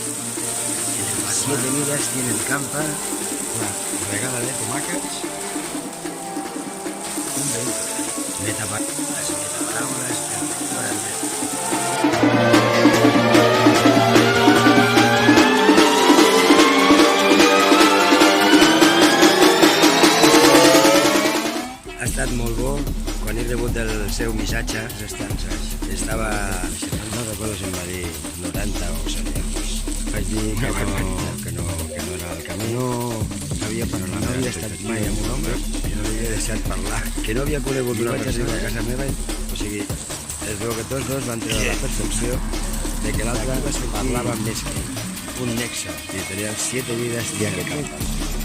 7 vidas tiene el campa, regada de tomàquets, un vehículo, metaparaules, ha estat molt bo. Quan he rebut el seu missatge, les estances, estava, no recordo si em va dir 90 o 100 euros. Vaig dir que no era el camí, no havia estat mai amb un home, que no li havia deixat parlar, que no havia conegut una persona a casa meva, o sigui, es veu que tots dos van treure la percepció de que l'altre parlava més que ell, un nexe, i tenien 7 vides i aquest camp.